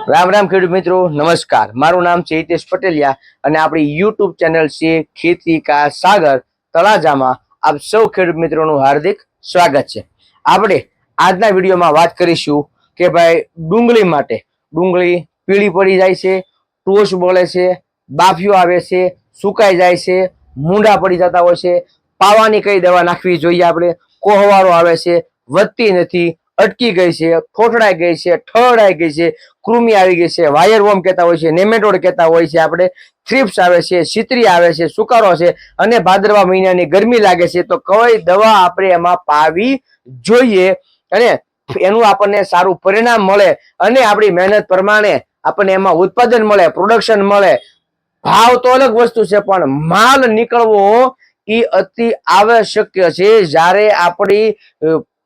રામ રામ ખેડૂત મિત્રો, નમસ્કાર। મારું નામ છે હિતેશ પટેલિયા અને આપણી યુટ્યુબ ચેનલ છે ખેતી કા સાગર તળાજામાં આપ સૌ ખેડૂત મિત્રોનું હાર્દિક સ્વાગત છે। આપણે આજના વિડીયોમાં વાત કરીશું કે ભાઈ ડુંગળી માટે ડુંગળી પીળી પડી જાય છે, ટોસ બળે છે, બાફિયો આવે છે, સુકાઈ જાય છે, મૂંડા પડી જતા હોય છે, પાવાની કઈ દવા નાખવી જોઈએ આપણે, કોહવાળો આવે છે, વધતી નથી, અટકી ગઈ છે, ઠોઠડાઈ ગઈ છે, ઠળાઈ ગઈ છે, કૃમિ આવી ગઈ છે, વાયર વોર્મ કહેતા હોય છે, નેમેટોડ કહેતા હોય છે, આપણે થ્રિપ્સ આવે છે, સિત્રી આવે છે, સુકારો છે અને ભાદરવા મહિનાની ગરમી લાગે છે તો કઈ દવા આપણે એમાં પાવી જોઈએ અને એનું આપણને સારું પરિણામ મળે અને આપણી મહેનત પ્રમાણે આપણને એમાં ઉત્પાદન મળે, પ્રોડક્શન મળે। ભાવ તો અલગ વસ્તુ છે પણ માલ નીકળવો એ અતિ આવશ્યક છે। જ્યારે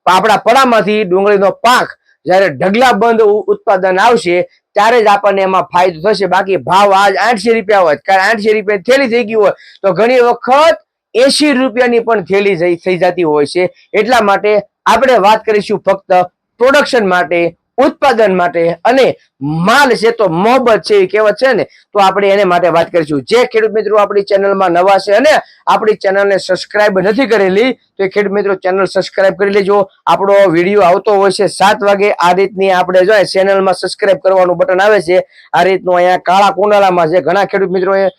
આપણા પડામાંથી ડુંગળીનો પાક જ્યારે ઢગલાબંધ ઉત્પાદન આવશે ત્યારે જ આપણને એમાં ફાયદો થશે। બાકી ભાવ આજ 800 રૂપિયા હોય, કારણ 800 રૂપિયા થેલી થઈ ગઈ હોય તો ઘણી વખત 80 રૂપિયાની પણ થેલી થઈ જતી હોય છે। એટલા માટે આપણે વાત કરીશું ફક્ત પ્રોડક્શન માટે, ઉત્પાદન માટે અને માલ છે તો મોહબ્બત છે એ કહેવત છે ને, તો આપણે એને માટે વાત કરીશું। જે ખેડૂત મિત્રો આપણી ચેનલમાં નવા છે અને આપણી ચેનલને સબસ્ક્રાઇબ નથી કરેલી તો એ ખેડૂત મિત્રો ચેનલ સબસ્ક્રાઇબ કરી લેજો। આપણો વિડીયો આવતો હોય છે 7 વાગે, આ રીતની આપણે જોઈએ ચેનલમાં સબસ્ક્રાઇબ કરવાનું બટન આવે છે આ રીતનું, અહીંયા કાળા કુંડાળામાં છે, ઘણા ખેડૂત મિત્રોએ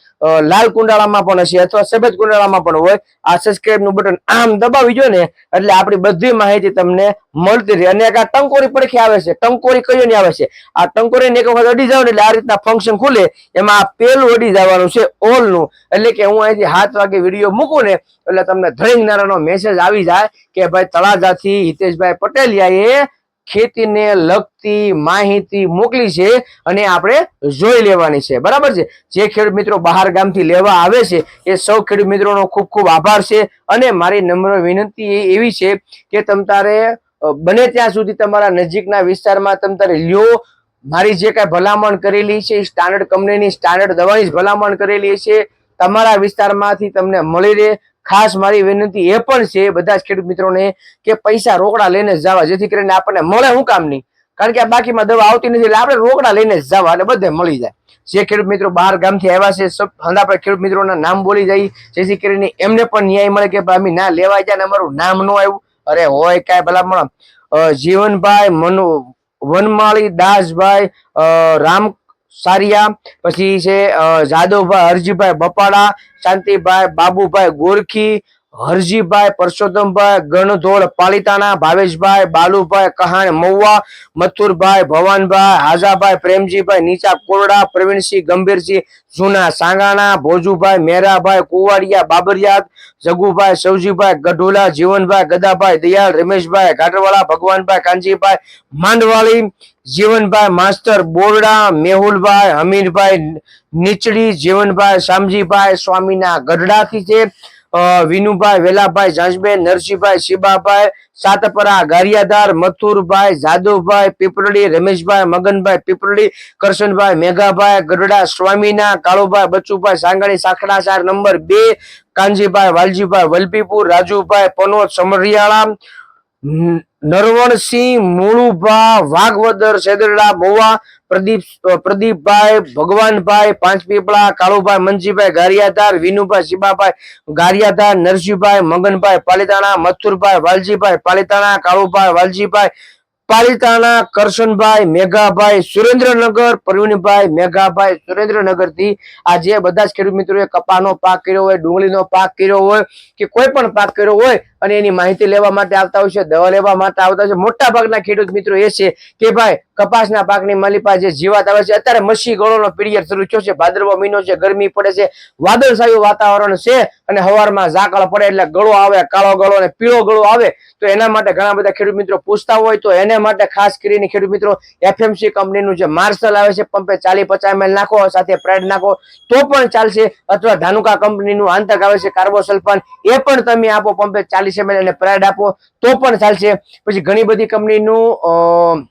લાલ કુંડાળામાં પણ હશે અથવા સફેદ કુંડાળામાં પણ હોય, આ સબસ્ક્રાઇબ નું બટન આમ દબાવી જો ને એટલે આપણી બધી માહિતી તમને મળતી રહે। અને આ ટંકોરી પડખે આવે છે, ટંકોરી કયો ને આવે છે, આ ટંકોરીને એક વખત અડી જાવ ને એટલે આ રીતના ફંક્શન ખુલે, એમાં આ પેલું અડી જવાનું છે ઓલ નું, એટલે કે હું અહીંથી 7 વાગે વિડીયો મૂકું ને એટલે તમને ધ્રેંગનારાનો મેસેજ આવી જાય કે ભાઈ તળાજાથી હિતેશભાઈ પટેલિયાએ ખેતીને લગતી માહિતી મોકલી છે અને આપણે જોઈ લેવાની છે, બરાબર છે। જે ખેડૂત મિત્રો બહાર ગામથી લેવા આવે છે એ સૌ ખેડૂત મિત્રોનો ખૂબ ખૂબ આભાર છે અને મારી નમ્ર વિનંતી એવી છે કે તમ તારે બને ત્યાં સુધી તમારા નજીકના વિસ્તારમાં તમ તારે લ્યો। મારી જે કાંઈ ભલામણ કરેલી છે સ્ટાન્ડર્ડ કંપનીની સ્ટાન્ડર્ડ દવાની જ ભલામણ કરેલી છે, તમારા વિસ્તારમાંથી તમને મળી રહે। ખાસ મારી વિનંતી એ પણ છે બધા જ ખેડૂત મિત્રોને કે પૈસા રોકડા લઈને જ જવા, જેથી કરીને આપણને મળે શું કામ નહીં, કારણ કે આ બાકીમાં દવા આવતી નથી એટલે આપણે રોકડા લઈને જ જવા અને બધે મળી જાય। જે ખેડૂત મિત્રો બહાર ગામથી આવ્યા છે આપણે ખેડૂત મિત્રોના નામ બોલી જાય જેથી કરીને એમને પણ ન્યાય મળે કે અમે ના લેવા ગયા ને અમારું નામ ન આવ્યું। અરે હોય કાંઈ ભલામણ જીવનભાઈ વનમાળી દાસભાઈ રામ સારિયા, પછી છે જાદવભાઈ હરજીભાઈ બપાડા, શાંતિભાઈ બાબુભાઈ ગોરખી, હરજીભાઈ પરસોત્તમભાઈ ગણધોળ પાલિતાણા, ભાવેશભાઈ બાલુભાઈ કહાણ મહુવા, મથુરભાઈ ભવાનભાઈ, હાજાભાઈ પ્રેમજીભાઈ નીચા કોરડા, પ્રવીણસિંહ ગંભીરસિંહ જૂના સાંગાણા, ભોજુભાઈ મેરાભાઈ કુવાડિયા બાબરિયાત, જગુભાઈ સૌજીભાઈ ગઢોલા, જીવનભાઈ ગદાભાઈ દયાળ, રમેશભાઈ ઘાટવાળા, ભગવાનભાઈ કાંજીભાઈ માંડવાળી, જીવનભાઈ માસ્તર બોરડા, મેહુલભાઈ હમીરભાઈ નીચડી, જીવનભાઈ શામજીભાઈ સ્વામીના ગઢડાથી છે, વિનુભાઈ વેલાભાઈ જાંજબેન, નરસિંહભાઈ શિબાભાઈ સાતપરા ગારિયાદાર, મથુરભાઈ જાદવભાઈ પીપરડી, રમેશભાઈ મગનભાઈ પીપરડી, કરશનભાઈ મેઘાભાઈ ગઢડા સ્વામીના, કાળુભાઈ બચુભાઈ સાંગાણી સાખડા 4 નંબર 2, કાનજીભાઈ વાલજીભાઈ વલભીપુર, રાજુભાઈ પનોત સમરિયાળા, નરવણસિંહ મુળુભા વાઘવદર સેદરડા મોવા, પ્રદીપભાઈ ભગવાનભાઈ પાંચપીપળા, કાળુભાઈ મંજીભાઈ ગારિયાધાર, વિનુભાઈ શિબાભાઈ ગારિયાધાર, નરસિંહભાઈ મગનભાઈ પાલિતાણા, મથુરભાઈ વાલજીભાઈ પાલિતાણા, કાળુભાઈ વાલજીભાઈ પાલિતાણા, કરશનભાઈ મેઘાભાઈ સુરેન્દ્રનગર, પ્રવીણભાઈ મેઘાભાઈ સુરેન્દ્રનગર થી આ જે બધા જ ખેડૂત મિત્રોએ કપાનો પાક કર્યો હોય, ડુંગળીનો પાક કર્યો હોય કે કોઈ પણ પાક કર્યો હોય અને એની માહિતી લેવા માટે આવતા હોય છે, દવા લેવા માટે આવતા હોય છે, મોટા ભાગના ખેડૂત મિત્રો એ છે કે ભાઈ કપાસના પાકની માલિપા જે જીવાત આવે છે, અત્યારે મસી ગળોનો પીરિયડ શરૂ થયો છે, ભાદરવો મહિનો છે, ગરમી પડે છે, વાદળછાયું વાતાવરણ છે અને હવારમાં ઝાકળ પડે એટલે ગળો આવે, કાળો ગળો અને પીળો ગળો આવે તો એના માટે ઘણા બધા ખેડૂત મિત્રો પૂછતા હોય તો એને માટે ખાસ કરીને ખેડૂત મિત્રો એફએમસી કંપનીનું જે માર્શલ આવે છે પંપે 40-50 ml નાખો, સાથે પ્રાઇડ નાખો તો પણ ચાલશે, અથવા ધાનુકા કંપનીનું આંતક આવે છે કાર્બોસલ્ફાન એ પણ તમે આપો પંપે 40 ml અને પ્રાઇડ આપો તો પણ ચાલશે। પછી ઘણી બધી કંપનીનું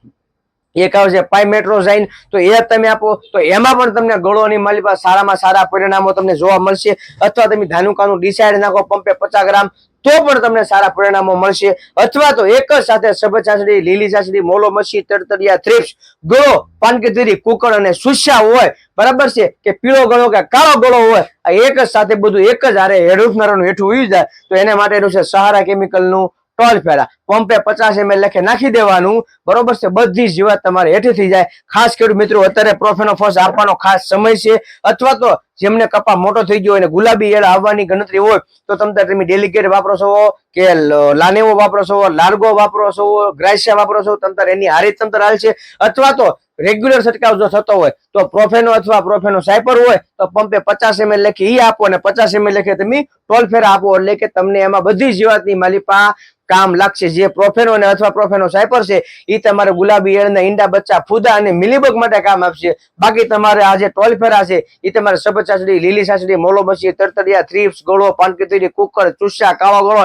એક આવે છે પાઇમેટ્રોઝાઇન તો એ તમે આપો તો એમાં પણ તમને ગળોની માલિપા સારામાં સારા પરિણામો તમને જોવા મળશે, અથવા તમે ધાનુકાનું ડિસાઇડ નાખો પંપે 50 ગ્રામ તો પણ તમને સારા પરિણામો મળશે. અથવા તો એક જ સાથે સફેદ ચાસડી, લીલી ચાસડી, મોલો મચ્છી, તરતરિયા, થ્રિપ્સ, ગળો, પાનકેતરી, કુકર અને સુસ્યા હોય, બરાબર છે, કે પીળો ગળો કે કાળો ગળો હોય, આ એક જ સાથે બધું એક જ હારે હેડૂંફનારાનું હેઠું ઉઈ જાય તો એને માટેનું છે સહારા કેમિકલનું ટોલફેરા. પંપે 50 ml લેખે નાખી દેવાનું, બરોબર છે. બધી જીવાત તમારે હેઠી થઈ જાય. ખાસ ખેડૂત મિત્રો અત્યારે પ્રોફેનોફોસ આપવાનો ખાસ સમય છે. અથવા તો જેમને કપા મોટો થઈ ગયો અને ગુલાબી ઈયળ આવવાની ગણતરી હોય તો તમે ડેલિકેટ વાપરો છો કે લાનેવો વાપરો છો, લાર્ગો વાપરો છો, ગ્રાસિયા વાપરો છો, તંત્ર એની હારી તંત્ર હાલ છે. અથવા તો રેગ્યુલર છંટકાવ જો થતો હોય તો પ્રોફેનો અથવા પ્રોફેનો સાયપર હોય તો પંપે 50 ml લેખે ઈ આપો અને 50 ml લેખે તમે ટોલફેરા આપો, એટલે કે તમને એમાં બધી જીવાતની માલિપા કામ લાગશે. જે પ્રોફેનો અને અથવા પ્રોફેનો સાયપર છે એ તમારે ગુલાબી ઈયળના ઈંડા, બચ્ચા, ફૂદા અને મિલીબગ માટે કામ આપશે. બાકી તમારે આ જે ટોલફેરા છે એ તમારે સફેદ ચાસડી, લીલી ચાસડી, મોલો મચ્છી, તરતરિયા, થ્રિપ્સ, ગળો, પાનકેતરી, કુકર, ચૂસા, કાળો ગળો,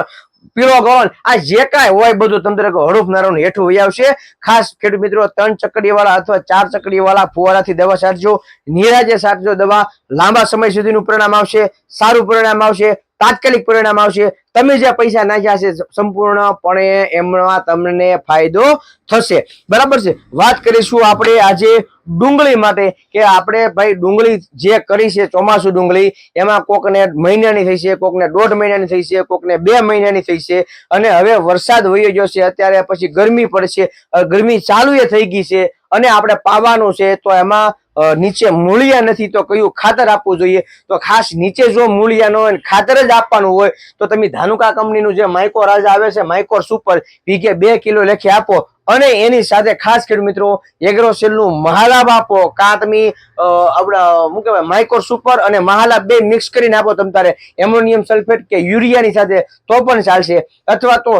પીળો ગળો, આ જે કાંઈ હોય બધું તમને હડૂફનારાનું હેઠું વહી આવશે. ખાસ ખેડૂત મિત્રો 3 ચકડી વાળા અથવા 4 ચકડી વાળા ફુવારાથી દવા છાંટજો, નિરાજે છાંટજો દવા. લાંબા સમય સુધીનું પરિણામ આવશે, સારું પરિણામ આવશે, તાત્કાલિક પરિણામ આવશે. તમે જે પૈસા નાખ્યા છે સંપૂર્ણપણે એમાં તમને ફાયદો થશે, બરાબર છે. વાત કરીશું આપણે આજે ડુંગળી માટે કે આપણે ભાઈ ડુંગળી જે કરી છે ચોમાસુ ડુંગળી, એમાં કોકને મહિનાની થઈ છે, કોકને 1.5 મહિનાની થઈ છે, કોકને 2 મહિનાની થઈ છે. અને હવે વરસાદ વહી ગયો છે, અત્યારે પછી ગરમી પડશે, ગરમી ચાલુ એ થઈ ગઈ છે અને આપણે પાવાનું છે તો એમાં નીચે મૂળિયા નથી તો કયું ખાતર આપવું જોઈએ? તો ખાસ નીચે જો મૂળિયા ન હોય ખાતર જ આપવાનું હોય તો તમે ધાનુકા કંપનીનું જે માઇકો રાજા આવે છે, માઇકોર સુપર, વીઘે 2 કિલો લેખે આપો. અને એની સાથે ખાસ ખેડૂત મિત્રો એગ્રોસેલનું મહાલાભ આપો. કાં તમે આપણા શું કહેવાય માઇકોર સુપર અને મહાલાભ 2 મિક્સ કરીને આપો તમ તારે એમોનિયમ સલ્ફેટ કે યુરિયાની સાથે તો પણ ચાલશે. અથવા તો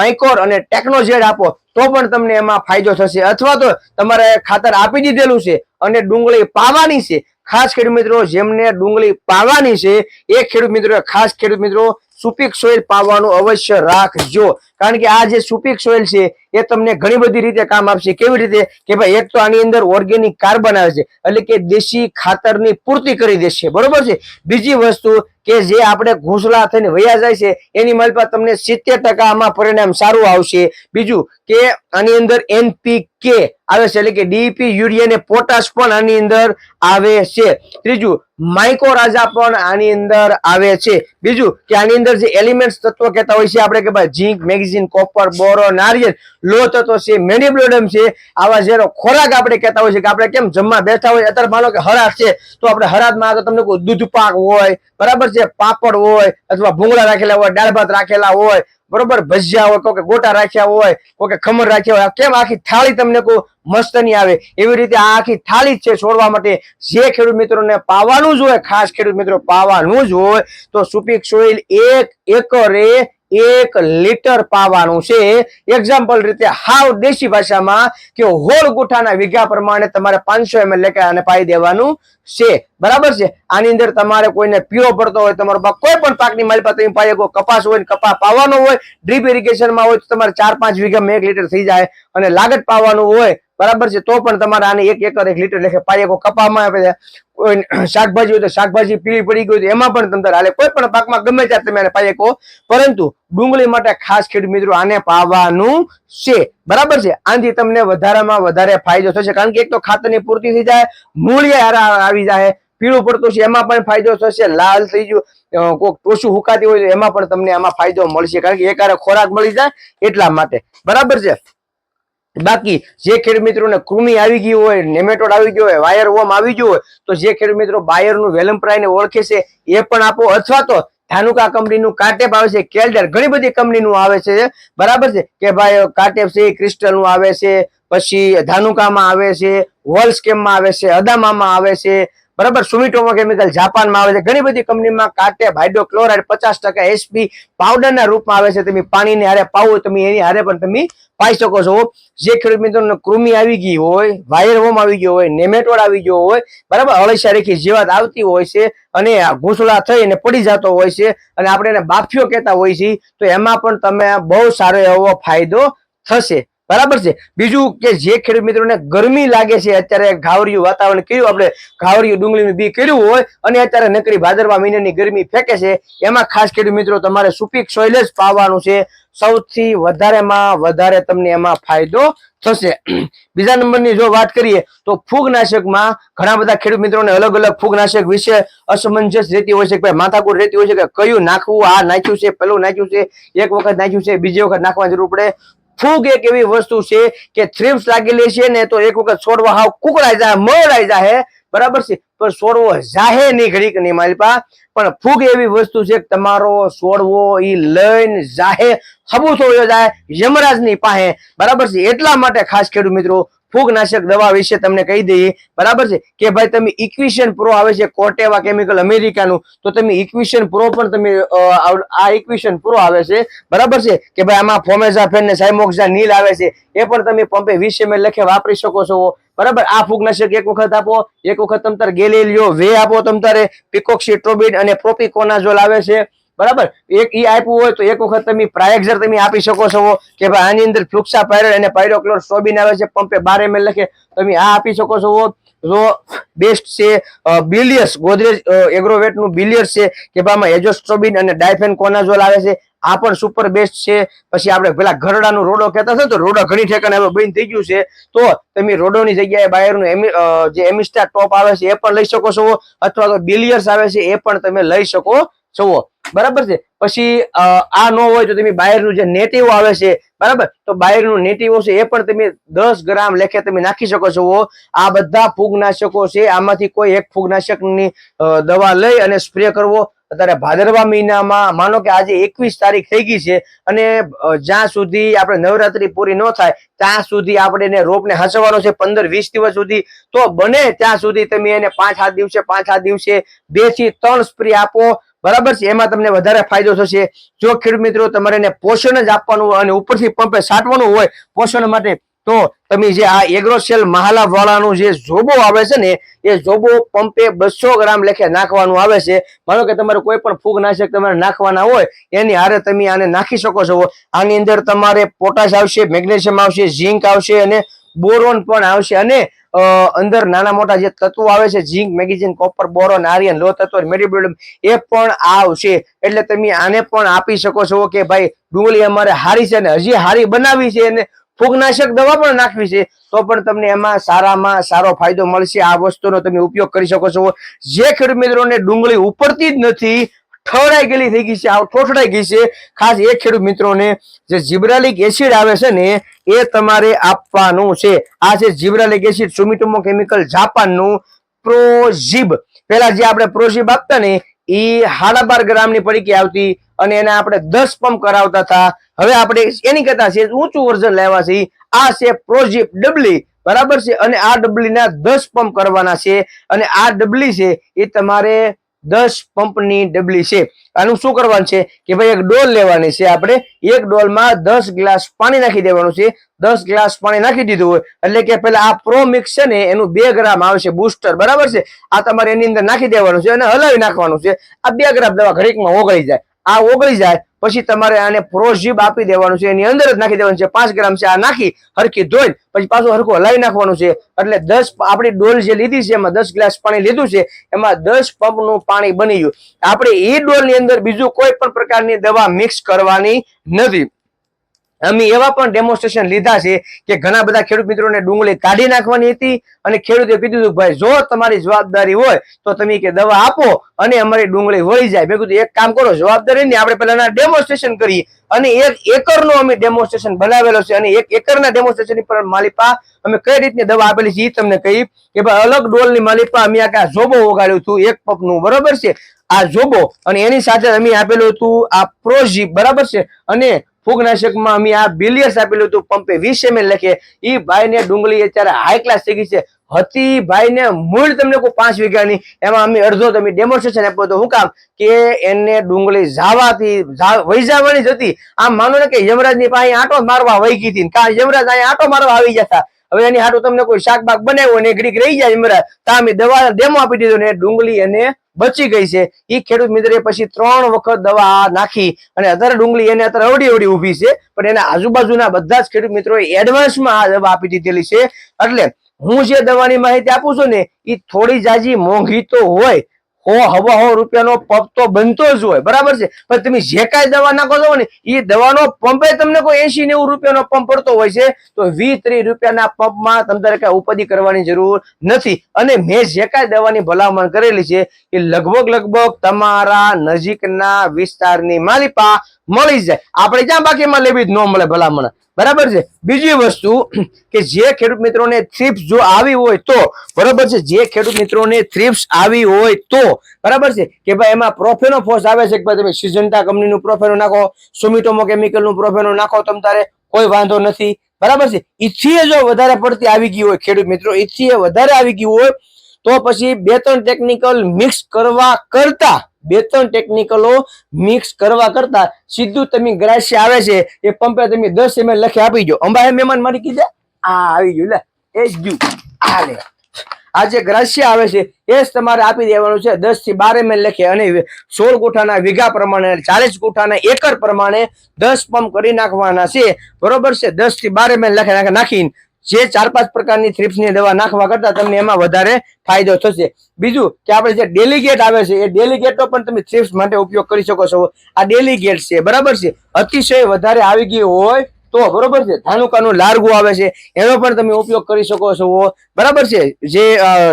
માઇકોર અને ટેકનોજેડ આપો તો પણ તમને એમાં ફાયદો થશે. અથવા તો તમારે ખાતર આપી દીધેલું છે અને ડુંગળી પાવાની છે, ખાસ ખેડૂત મિત્રો જેમને ડુંગળી પાવાની છે એ ખેડૂત મિત્રો ખાસ ખેડૂત મિત્રો સુપીક સોઇલ પાવાનું અવશ્ય રાખજો. કારણ કે આ જે સુપીક સોઇલ છે એ તમને ઘણી બધી રીતે કામ આપશે. કેવી રીતે કે ભાઈ એક તો આની અંદર ઓર્ગેનિક કાર્બન આવે છે એટલે કે દેશી ખાતરની પૂર્તિ કરી દેશે, બરોબર છે. બીજી વસ્તુ કે જે આપણે ઘૂંસલા થઈને વયા જાય છે એની માલપા તમને 70% આમાં પરિણામ સારું આવશે. બીજું કે આની અંદર NPK આવે છે એટલે કે DEP, યુરિયા અને પોટાશ પણ આની અંદર આવે છે. ત્રીજું માઇકોરાજા પણ આની અંદર આવે છે. બીજું કે આની અંદર જે એલિમેન્ટ્સ તત્વો કહેતા હોય છે આપણે કે ભાઈ ઝીંક, મેગ્નેશિયમ, કોપર, બોરોન, નારિયેળ, લોહ તત્વો છે, મેનિબ્લોડમ છે, આવા જેનો ખોરાક આપણે કહેતા હોય છે કે આપણે કેમ જમવા બેઠા હોય અત્યારે માનો કે હરાદ છે તો આપણે હરાદમાં તમને કોઈ દૂધ પાક હોય, બરાબર છે, પાપડ હોય અથવા ભૂંગળા રાખેલા હોય, દાળ ભાત રાખેલા હોય, બરોબર, ભજીયા હોય, કોઈ ગોટા રાખ્યા હોય, કોઈ ખમણ રાખ્યા હોય, કેમ આખી થાળી તમને કોઈ મસ્ત નહીં આવે? એવી રીતે આ આખી થાળી જ છે છોડવા માટે. જે ખેડૂત મિત્રોને પાવાનું જ હોય, ખાસ ખેડૂત મિત્રો પાવાનું જ હોય તો સુપીક સોઇલ 1 એકરે 1 લીટર પાવાનું છે. એક્ઝામ્પલ રીતે હાવ દેશી ભાષામાં કે હોળ ગુઠાના વીઘા પ્રમાણે તમારે 500 ml લેખે આને પાઈ દેવાનું છે, બરાબર છે. આની અંદર તમારે કોઈને પીળો પડતો હોય, તમારો કોઈ પણ પાકની માલિપા તમે પાઈ શકો, કપાસ હોય ને કપા પાવાનો હોય, ડ્રીપ ઇરિગેશનમાં હોય તો તમારે 4-5 વીઘામાં 1 લીટર થઈ જાય અને લાગત પાવાનું હોય, બરાબર છે, તો પણ તમારે આને 1 એકર 1 લીટર લેખે પાઈ શકો. કપામાં શાકભાજી હોય તો શાકભાજી પીળી પડી ગઈ તો એમાં પણ તમને હાલે, કોઈ પણ પાકમાં ગમે ત્યારે તમે આને પાઈ શકો. પરંતુ ડુંગળી માટે ખાસ ખેડૂત મિત્રો આને પાવાનું છે, બરાબર છે. આનાથી તમને વધારેમાં વધારે ફાયદો થશે કારણ કે એક તો ખાતરની પૂર્તિ થઈ જાય, મૂળિયા આવી જાય, પીળું પડતું છે એમાં પણ ફાયદો થશે, લાલ થઈ ગયું કોઈક ટોસું હુકાતી હોય તો એમાં પણ તમને આમાં ફાયદો મળશે કારણ કે એકારે ખોરાક મળી જાય એટલા માટે, બરાબર છે. બાકી જે ખેડૂત મિત્રોને કૃમિ આવી ગઈ હોય, નેમેટોડ આવી ગયો હોય, વાયર વોર્મ આવી ગયો હોય તો જે ખેડૂત મિત્રો બાયરનું વેલમ્પ્રાઈને ઓળખે છે એ પણ આપો. અથવા તો ધાનુકા કંપનીનું કાર્ટેપ આવે છે, કેલ્ડર, ઘણી બધી કંપનીનું આવે છે, બરાબર છે, કે ભાઈ કાર્ટેપ છે, ક્રિસ્ટલનું આવે છે, પછી ધાનુકામાં આવે છે, વોલ્સકેમમાં આવે છે, અદામામાં આવે છે, બરાબર, સુમિટોમો કેમિકલ જાપાનમાં આવે છે. ઘણી બધી કંપનીમાં કાર્ટેપ, હાઇડ્રોક્લોરાઇડ 50% SP પાવડરના રૂપમાં આવે છે. તમે પાણીની હારે પાવો તમે એની હારે પણ તમે પાઈ શકો છો. જે ખેડૂત મિત્રોને કૃમિ આવી ગઈ હોય, વાયર વોર્મ આવી ગયો હોય, નેમેટોડ આવી ગયો હોય, બરાબર, અળસિયા રેખી જીવાત આવતી હોય છે અને ઘૂંસળા થઈને પડી જતો હોય છે અને આપણે એને બાફિયો કહેતા હોય છે તો એમાં પણ તમે બહુ સારો એવો ફાયદો થશે, બરાબર છે. બીજું કે જે ખેડૂત મિત્રોને ગરમી લાગે છે, અત્યારે ઘાવરિયું વાતાવરણ કર્યું, આપણે ઘાવરિયું ડુંગળીનું બી કર્યું હોય અને અત્યારે નકરી ભાદરવા મહિનાની ગરમી ફેંકે છે, એમાં ખાસ ખેડૂત મિત્રો તમારે સુપીક સોઇલ જ પાવાનું છે. સૌથી વધારેમાં વધારે તમને એમાં ફાયદો થશે. બીજા નંબરની જો વાત કરીએ તો ફૂગનાશકમાં ઘણા બધા ખેડૂત મિત્રોને અલગ અલગ ફૂગનાશક વિશે અસમંજસ રહેતી હોય છે કે ભાઈ માથાકૂટ રહેતી હોય છે કે કયું નાખવું, આ નાખ્યું છે, પેલું નાખ્યું છે, એક વખત નાખ્યું છે, બીજી વખત નાખવાની જરૂર પડે. ફૂગ એક એવી વસ્તુ છે કે થ્રિપ્સ લાગેલી છે ને તો એક વખત છોડવા હાવ કુકડાઈ જાય, મરડાઈ જાય, બરાબર છે, પણ છોડવો જાહે નહીં ઘડીક નહીં મારી પા. પણ ફૂગ એવી વસ્તુ છે કે તમારો છોડવો ઈ લઈને જાહે હબુથો જાય યમરાજની પાસે, બરાબર છે. એટલા માટે ખાસ ખેડૂત મિત્રો ફૂગનાશક દવા વિશે તમને કહી દઈએ, બરાબર છે, કે ભાઈ તમે ઇક્વિશન પ્રો આવે છે કોર્ટેવા કેમિકલ અમેરિકાનું, તો તમે ઇક્વિશન પ્રો પણ તમે આ ઇક્વિશન પ્રો આવે છે, બરાબર છે, કે ભાઈ આમાં ફોમેઝાફેન ને સાઇમોક્ઝા નીલ આવે છે, એ પણ તમે પંપે 20 ml લખે વાપરી શકો છો, બરાબર. આ ફૂગનાશક એક વખત આપો, એક વખત તમ તારે ગેલેલિયો વે આપો, તમ તારે પિકોક્સીટ્રોબિન અને પ્રોપિકોનાઝોલ આવે છે, બરાબર. એક ઈ આપ્યું હોય તો એક વખત તમે પ્રાયક્ઝર તમે આપી શકો છો કે ભાઈ આની અંદર ફ્લુક્સાપાયરલ અને પાયરોક્લોરસ્ટ્રોબિન આવે છે, પંપે 12 ml લખે તમે આ આપી શકો છો. જો બેસ્ટ છે બિલિયર્સ, ગોદરેજ એગ્રોવેટ નું બિલિયર્સ છે કે ભાઈ આમાં એજોસ્ટ્રોબિન અને ડાયફેનકોનાઝોલ આવે છે, આ પણ સુપર બેસ્ટ છે. પછી આપણે પેલા ઘરડાનું રોડો કહેતા હતા તો રોડો ઘણી ઠેકાણે હવે બંધ થઈ ગયું છે, તો તમે રોડોની જગ્યાએ બાયરનું જે એમિસ્ટા ટોપ આવે છે એ પણ લઈ શકો છો, અથવા તો બિલિયર્સ આવે છે એ પણ તમે લઈ શકો છો, બરાબર છે. પછી આ ન હોય તો તમે બાયરનું જે નેટિવ આવે છે, બરાબર, તો બાયરનું નેટિવ છે એ પણ તમે 10 ગ્રામ લેખે તમે નાખી શકો છો. આ બધા ફૂગનાશકો છે, આમાંથી કોઈ એક ફૂગનાશકની દવા લઈ અને સ્પ્રે કરવો. અત્યારે ભાદરવા મહિનામાં માનો કે આજે 21 તારીખ થઈ ગઈ છે અને જ્યાં સુધી આપણે નવરાત્રી પૂરી ન થાય ત્યાં સુધી આપણે એને રોપને હાંસવાનો છે 15-20 દિવસ સુધી, તો બને ત્યાં સુધી તમે એને 5-7 દિવસે 2 થી 3 સ્પ્રે આપો, બરાબર છે. એમાં તમને વધારે ફાયદો થશે. જો ખેડૂત મિત્રો તમારે એને પોષણ જ આપવાનું હોય અને ઉપરથી પંપે છાંટવાનું હોય પોષણ માટે, તો તમે જે આ એગ્રોસેલ મહાલા વાળાનું જે જોબો આવે છે ને એ જોબો પંપે 200 ગ્રામ લેખે નાખવાનું આવે છે. માનો કે તમારે કોઈ પણ ફૂગનાશક તમારે નાખવાના હોય એની હારે તમે આને નાખી શકો છો. આની અંદર તમારે પોટાશ આવશે, મેગ્નેશિયમ આવશે, ઝીંક આવશે અને બોરોન પણ આવશે, અને અંદર નાના મોટા જે તત્વો આવે છે ઝીંક, મેગ્નેશિયમ, કોપર, બોરોન, આર્યન, લો તત્વ, મેડિબ્લોડિયમ એ પણ આવશે. એટલે તમે આને પણ આપી શકો છો કે ભાઈ ડુંગળી અમારે હારી છે ને હજી હારી બનાવી છે અને ફૂગનાશક દવા પણ નાખવી છે, તો પણ તમને એમાં સારામાં સારો ફાયદો મળશે. આ વસ્તુનો તમે ઉપયોગ કરી શકો છો. જે ખેડૂત મિત્રોને ડુંગળી ઉપડતી જ નથી, ઠવડાઈ ગયેલી થઈ ગઈ છે, ઠોઠડાઈ ગઈ છે, ખાસ એ ખેડૂત મિત્રોને જે જીબ્રાલિક એસિડ આવે છે ને એ તમારે આપવાનું છે. આ છે જીબ્રાલિક એસિડ, સુમિટોમો કેમિકલ જાપાનનું પ્રોઝિબ. પેલા જે આપણે પ્રોઝિબ આપતા ને એ 12.5 ગ્રામની પડીકી આવતી અને એને આપણે 10 પંપ કરાવતા હતા. હવે આપણે એની કરતા છે ઊંચું વર્ઝન લેવા છે. આ છે પ્રોઝિબ ડબલી, બરાબર છે, અને આ ડબલી ના 10 પંપ કરવાના છે. અને આ ડબલી છે એ તમારે 10 પંપની ડબલી છે. આનું શું કરવાનું છે કે ભાઈ એક ડોલ લેવાની છે, આપણે એક ડોલમાં 10 ગ્લાસ પાણી નાખી દેવાનું છે. 10 ગ્લાસ પાણી નાખી દીધું હોય એટલે કે પેલા આ પ્રો મિક્સ છે ને એનું 2 ગ્રામ આવશે બુસ્ટર, બરાબર છે, આ તમારે એની અંદર નાખી દેવાનું છે અને હલાવી નાખવાનું છે. આ 2 ગ્રામ દવા ઘડીકમાં ઓગળી જાય. આ ઓગળી જાય પછી તમારે આને પ્રોઝિબ આપી દેવાનું છે, એની અંદર જ નાખી દેવાનું છે. 5 ગ્રામ છે, આ નાખી હરખી ધોઈ પછી પાછું હરખું હલાવી નાખવાનું છે. એટલે 10 આપણી ડોલ જે લીધી છે એમાં 10 ગ્લાસ પાણી લીધું છે, એમાં 10 પંપનું પાણી બની ગયું. આપણે એ ડોલની અંદર બીજું કોઈ પણ પ્રકારની દવા મિક્સ કરવાની નથી. અમે એવા પણ ડેમોન્સ્ટ્રેશન લીધા છે કે ઘણા બધા ખેડૂત મિત્રોને ડુંગળી કાઢી નાખવાની હતી અને ખેડૂતે કીધું હતું ભાઈ જો તમારી જવાબદારી હોય તો તમે કે દવા આપો અને અમારી ડુંગળી વળી જાય. મેં કીધું એક કામ કરો, જવાબદારી નહીં, આપણે પહેલા ડેમોન્સ્ટ્રેશન કરીએ. અને 1 એકરનો અમે ડેમોન્સ્ટ્રેશન બનાવેલો છે અને 1 એકરના ડેમોન્સ્ટ્રેશન પર માલિપા અમે કઈ રીતની દવા આપેલી છે એ તમને કહી કે ભાઈ અલગ ડોલની માલિપા અમે આ જોબો વગાડ્યું હતું 1 પંપનું, બરાબર છે, આ જોબો, અને એની સાથે અમે આપેલું હતું આ પ્રોઝિબ, બરાબર છે, અને ફૂગનાશકમાં અમે આ બિલિયર્સ આપેલું હતું પંપે 20 ml લખે. એ ભાઈને ડુંગળી અત્યારે હાઈ ક્લાસ થઈ ગઈ છે. હતી ભાઈને મૂળ તમને કોઈ 5 વીઘાની, એમાં અમે અડધો તમે ડેમોન્સ્ટ્રેશન આપ્યો તો શું કામ કે એને ડુંગળી જાવાથી વહી જવાની જ હતી. આમ માનો ને કે યમરાજની પાસે આંટો મારવા વહી ગઈ હતી, કારણ યમરાજ અહીંયા આંટો મારવા આવી જતા. હવે એની હાટું તમને કોઈ શાકબાગ બનાવ્યો ને ઘડીક રહી જાય યમરાજ, તો અમે દવા ડેમો આપી દીધો ને ડુંગળી એને બચી ગઈ છે એ ખેડૂત મિત્રે પછી 3 વખત દવા નાખી અને અત્યારે ડુંગળી એને અત્યારે અવડી અવડી ઊભી છે, પણ એના આજુબાજુના બધા જ ખેડૂત મિત્રોએ એડવાન્સમાં આ દવા આપી દીધેલી છે. એટલે હું જે દવાની માહિતી આપું છું ને એ થોડી જાજી મોંઘી તો હોય, હવા રૂપિયાનો પંપ તો બનતો જ હોય, બરાબર છે. પણ તમે જે કાંઈ દવા નાખો છો ને એ દવાનો પંપે તમને કોઈ 80-90 રૂપિયાનો પંપ પડતો હોય છે, તો 20-30 રૂપિયાના પંપમાં તમારે કઈ ઉપાધિ કરવાની જરૂર નથી. અને મેં જે કાંઈ દવાની ભલામણ કરેલી છે એ લગભગ તમારા નજીકના વિસ્તારની માલિપા મળી જાય. આપણે ક્યાં બાકીમાં લેવી જ ન મળે ભલામણ, બરાબર છે. બીજી વસ્તુ કે જે ખેડૂત મિત્રોને થ્રિપ્સ જો આવી હોય તો, બરાબર છે, જે ખેડૂત મિત્રોને થ્રિપ્સ આવી હોય તો, બરાબર છે, કે ભાઈ એમાં પ્રોફેનોફોસ આવે છે કે ભાઈ તમે સિજન્ટા કંપનીનું પ્રોફેનો નાખો, સુમિટોમો કેમિકલનું પ્રોફેનો નાખો, તમ તારે કોઈ વાંધો નથી, બરાબર છે. ઈથી જો વધારે પડતી આવી ગઈ હોય ખેડૂત મિત્રો, ઈથી વધારે આવી ગયું હોય તો પછી 2-3 ટેકનિકલ મિક્સ કરવા કરતા, 2-3 ટેકનિકલો મિક્સ કરવા કરતા સીધું તમે ગ્રાસ્ય આવે છે એ પંપે તમે 10 ml લખી આપી દો. અંબાએ મહેમાન મારી કીધે આ આવી ગયું, લે એ જ ગયું, આ લે આ જે ગ્રાસ્ય આવે છે એ જ તમારે આપી દેવાનું છે 10 થી 12 ml લખે. અને 16 ગુઠાના વીઘા પ્રમાણે, 40 ગુઠાના એકર પ્રમાણે 10 પંપ કરી નાખવાના છે, બરોબર છે. 10 થી 12 ml લખે નાખીને જે 4-5 પ્રકારની થ્રિપ્સની દવા નાખવા કરતા તમને એમાં વધારે ફાયદો થશે. બીજું કે આપણે જે ડેલિગેટ આવે છે એ ડેલિગેટનો પણ તમે થ્રિપ્સ માટે ઉપયોગ કરી શકો છો. આ ડેલિગેટ છે, બરાબર છે, અતિશય વધારે આવી ગયું હોય તો, બરોબર છે, ધાનુકાનું લાર્ગુ આવે છે એનો પણ તમે ઉપયોગ કરી શકો છો, બરાબર છે. જે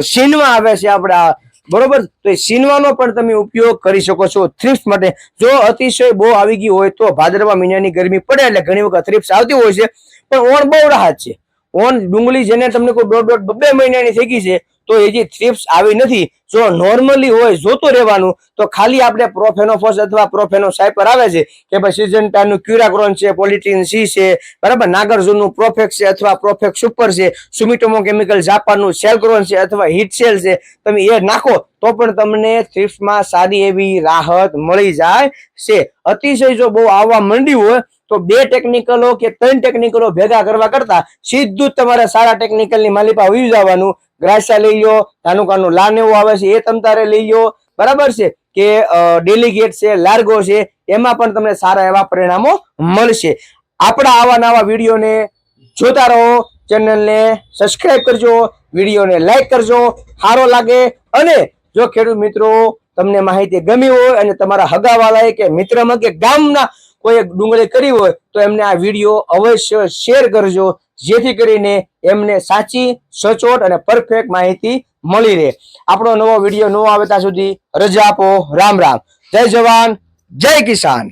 સીનવા આવે છે આપડા, બરોબર, તો એ સીનવાનો પણ તમે ઉપયોગ કરી શકો છો થ્રિપ્સ માટે. જો અતિશય બહુ આવી ગયું હોય તો ભાદરવા મહિનાની ગરમી પડે એટલે ઘણી વખત થ્રિપ્સ આવતી હોય છે, પણ ઓણ બહુ રાહત છે. ઓન ડુંગળી જેને તમને કોઈ 1.5-2 મહિનાની થઈ ગઈ છે તો એ જે થ્રિપ્સ આવી નથી. જો નોર્મલી હોય જોતો રહેવાનું તો ખાલી આપણે પ્રોફેનોફોસ અથવા પ્રોફેનોસાયપર આવે છે કે ભાઈ સિજન્ટાનું ક્યુરાક્રોન છે, પોલિટ્રીન સી છે, બરાબર, નાગાર્જુનનું પ્રોફેક્સ છે અથવા પ્રોફેક્સ સુપર છે, સુમિટોમો કેમિકલ જાપાનનું સેલક્રોન છે અથવા હિટસેલ છે, તમે એ નાખો તો પણ તમને થ્રિપ્સમાં સારી એવી રાહત મળી જાય છે. અતિશય જો બહુ આવવા માંડ્યું હોય તો 2 ટેકનિકલો કે 3 ટેકનિકલો ભેગા કરવા કરતા સીધું જ તમારે સારા ટેકનિકલની માલિપા આવી જવાનું. ગ્રાસ્યા લઈ લો, ધાનુકાનું લાન એવું આવે છે એ તમ તારે લઈ લો, બરાબર છે, કે ડેલિગેટ છે, લાર્ગો છે, એમાં પણ તમને સારા એવા પરિણામો મળશે. આપણા આવા નવા વિડીયોને જોતા રહો, ચેનલને સબસ્ક્રાઇબ કરજો, વિડીયોને લાઈક કરજો સારો લાગે. અને જો ખેડૂત મિત્રો તમને માહિતી ગમી હોય અને તમારા હગાવાલાએ કે મિત્રમાં કે ગામના કોઈ ડુંગળી કરી હોય તો એમને આ વિડીયો અવશ્ય શેર કરજો, જેથી કરીને એમને સાચી, સચોટ અને પરફેક્ટ માહિતી મળી રહે. આપણો નવો વિડીયો ન આવે ત્યાં સુધી રજા આપો. રામ રામ. જય જવાન, જય કિસાન.